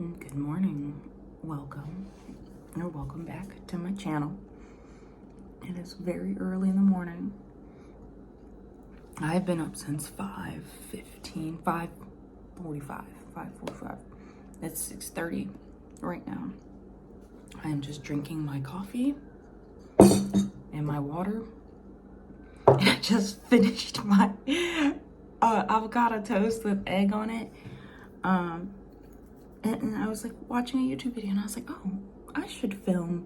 Good morning, welcome back to my channel. It is very early in the morning. I've been up since 5:45. It's 6:30 right now. I am just drinking my coffee and my water. And I just finished my avocado toast with egg on it. And I was like watching a YouTube video and I was like, oh, I should film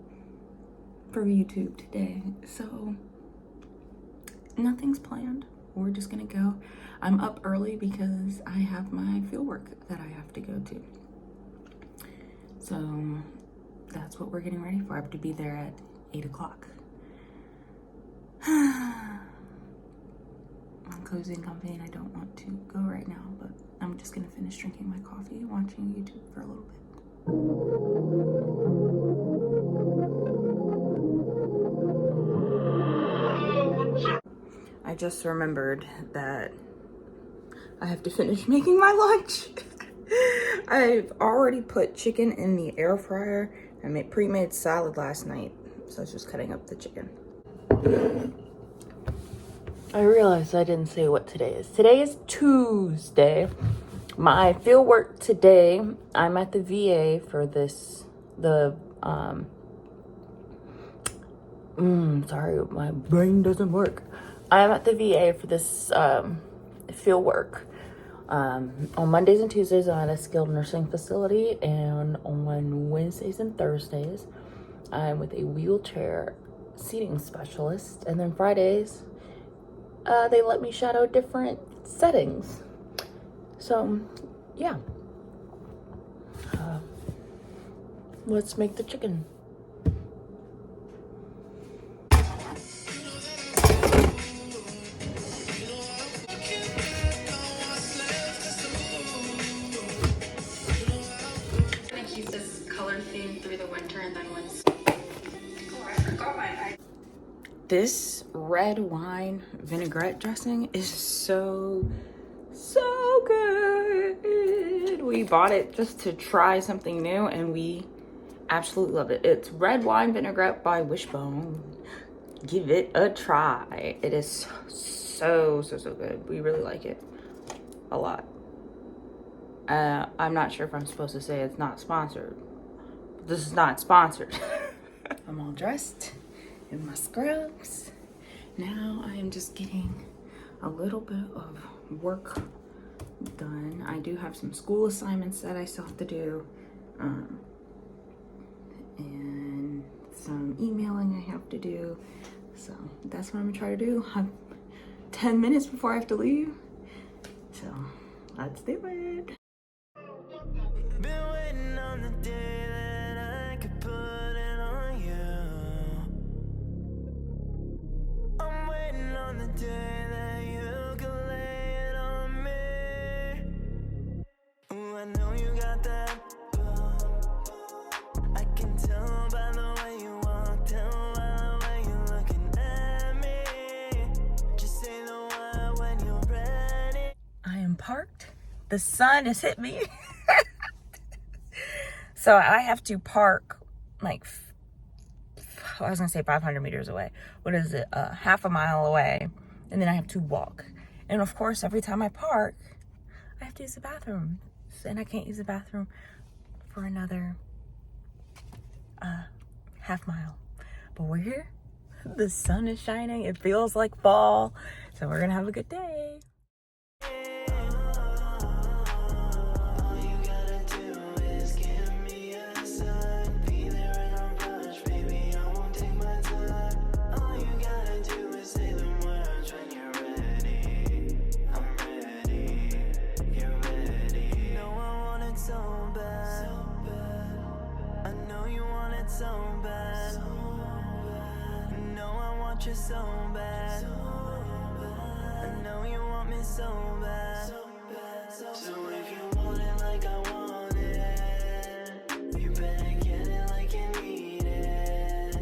for YouTube today. So nothing's planned. We're just gonna go. I'm up early because I have my fieldwork that I have to go to. So that's what we're getting ready for. I have to be there at 8 o'clock. I'm cozy and comfy and I don't want to go right now, but I'm just gonna finish drinking my coffee and watching YouTube for a little bit. I just remembered that I have to finish making my lunch. I've already put chicken in the air fryer. I made pre-made salad last night, so I was just cutting up the chicken. I realized I didn't say what today is. Today is Tuesday. My field work today, I'm at the VA for this, sorry, my brain doesn't work. I'm at the VA for this field work. On Mondays and Tuesdays, I'm at a skilled nursing facility, and on Wednesdays and Thursdays, I'm with a wheelchair seating specialist, and then Fridays, they let me shadow different settings. So, yeah. Let's make the chicken. I'm gonna keep this color theme through the winter, and then once... Oh, I forgot my... This red wine vinaigrette dressing is so good. We bought it just to try something new and we absolutely love it. It's red wine vinaigrette by Wishbone. Give it a try. It is so good. We really like it a lot. I'm not sure if I'm supposed to say it's not sponsored. This is not sponsored. I'm all dressed in my scrubs. Now I am just getting a little bit of work done. I do have some school assignments that I still have to do, and some emailing I have to do. So that's what I'm gonna try to do. I'm 10 minutes before I have to leave. So let's do it. Been waiting on the day that I could put it on you. I'm waiting on the day that you can lay it on me. Ooh, I know you got that. I can tell by the way you walk, tell by the way you're looking at me. Just say the word when you're ready. I am parked. The sun has hit me. So I have to park like, I was gonna say 500 meters away. What is it? Half a mile away. And then I have to walk. And of course, every time I park, I have to use the bathroom. And I can't use the bathroom for another half mile. But we're here. The sun is shining. It feels like fall. So we're gonna have a good day. So bad. No, I want you so bad. I know you want me so bad. So if you want it like I want it, you better get it like you need it.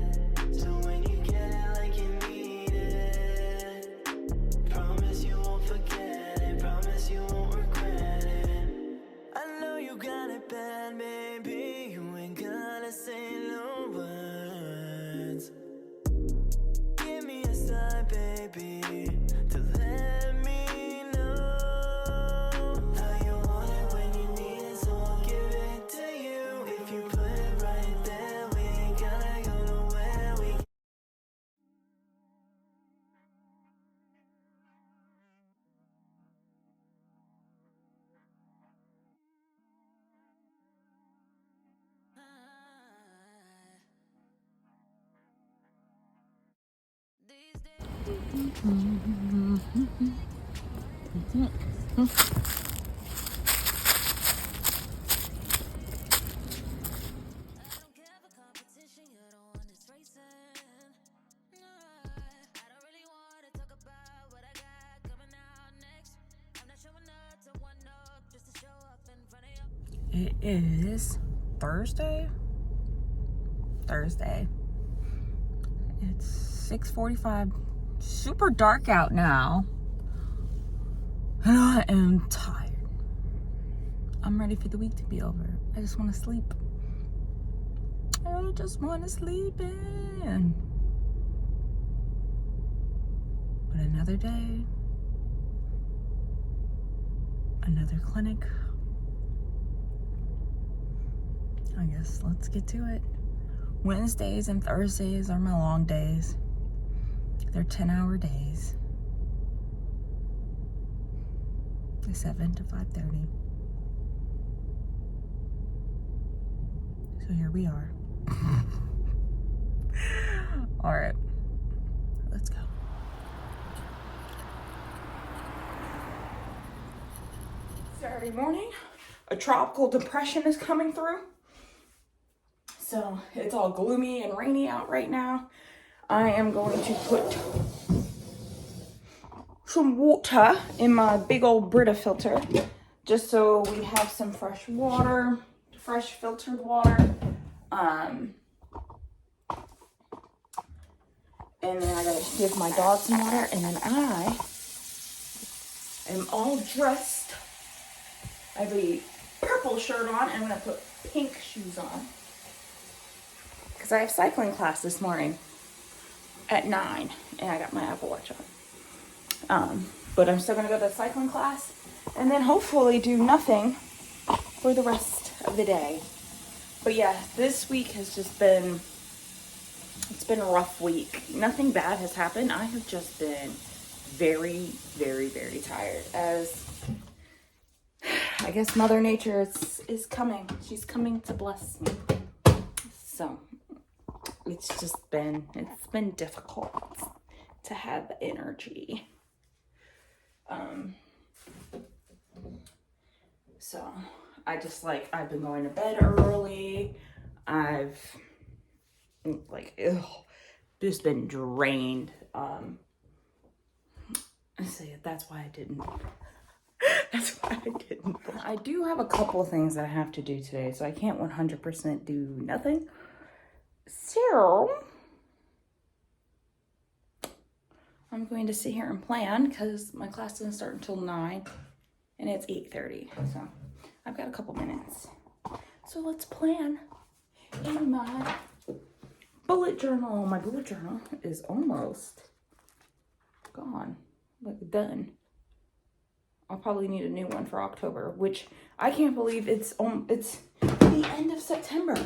So when you get it like you need it, promise you won't forget it, promise you won't regret it. I know you got it bad, babe. It is Thursday. It's 6:45. Super dark out now. And I am tired. I'm ready for the week to be over. I just want to sleep. I just want to sleep in. But another day. Another clinic. I guess let's get to it. Wednesdays and Thursdays are my long days. They're 10-hour days. 7 to 5:30. So here we are. All right, let's go. Saturday morning, a tropical depression is coming through. So it's all gloomy and rainy out right now. I am going to put some water in my big old Brita filter, just so we have some fresh water, fresh filtered water. And then I gotta give my dog some water, and then I am all dressed. I have a purple shirt on, and I'm gonna put pink shoes on, because I have cycling class this morning at 9, and I got my Apple Watch on. But I'm still gonna go to cycling class, and then hopefully do nothing for the rest of the day. But yeah, this week has just been, it's been a rough week. Nothing bad has happened. I have just been very, very, very tired, as I guess Mother Nature is coming. She's coming to bless me. So it's been difficult to have the energy. So I've been going to bed early. I've just been drained. So yeah, that's why I didn't. I do have a couple of things that I have to do today, so I can't 100% do nothing. So I'm going to sit here and plan, because my class doesn't start until 9 and it's 8:30. So I've got a couple minutes. So let's plan in my bullet journal. My bullet journal is almost gone, like done. I'll probably need a new one for October, which I can't believe it's the end of September.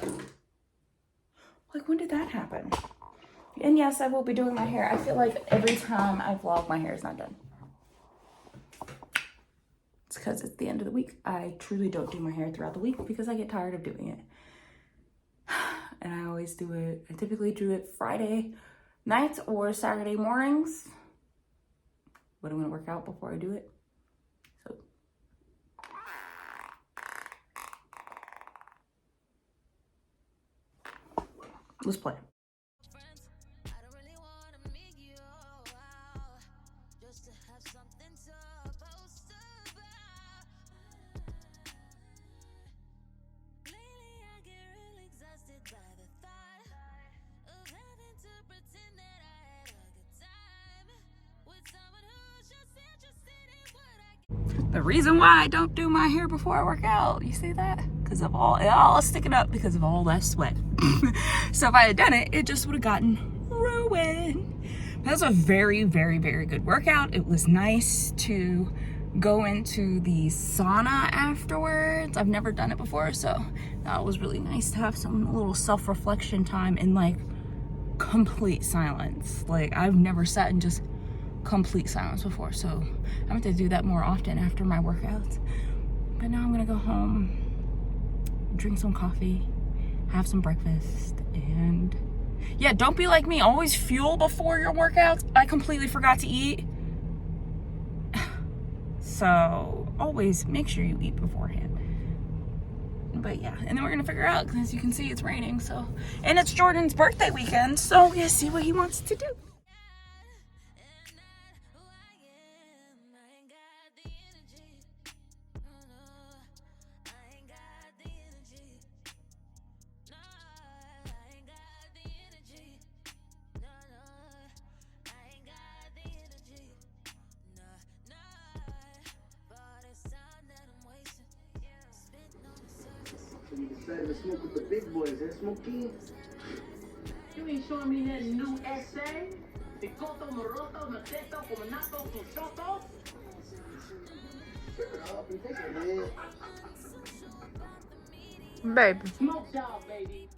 Like, when did that happen? And yes, I will be doing my hair. I feel like every time I vlog, my hair is not done. It's because it's the end of the week. I truly don't do my hair throughout the week because I get tired of doing it. And I always do it, I typically do it Friday nights or Saturday mornings. But I'm gonna work out before I do it. So let's play. The reason why I don't do my hair before I work out, you see that? Because of it all is sticking up because of all that sweat. So if I had done it, it just would have gotten ruined. That was a very, very, very good workout. It was nice to go into the sauna afterwards. I've never done it before, so that was really nice to have some little self-reflection time in like complete silence. Like, I've never sat in just complete silence before, so I'm going to do that more often after my workouts. But now I'm gonna go home, drink some coffee, have some breakfast, and Yeah, don't be like me. Always fuel before your workouts. I completely forgot to eat. So always make sure you eat beforehand. But yeah, and then we're gonna figure out, because as you can see, it's raining. So, and it's Jordan's birthday weekend, so we're gonna see what he wants to do. You decided to smoke with the big boys, eh, Smokey? You ain't showing me that new essay? Picoto, moroto, mateto, cominato, cuchoto? Shut up and take a hit. Babe. Smoke dog, baby.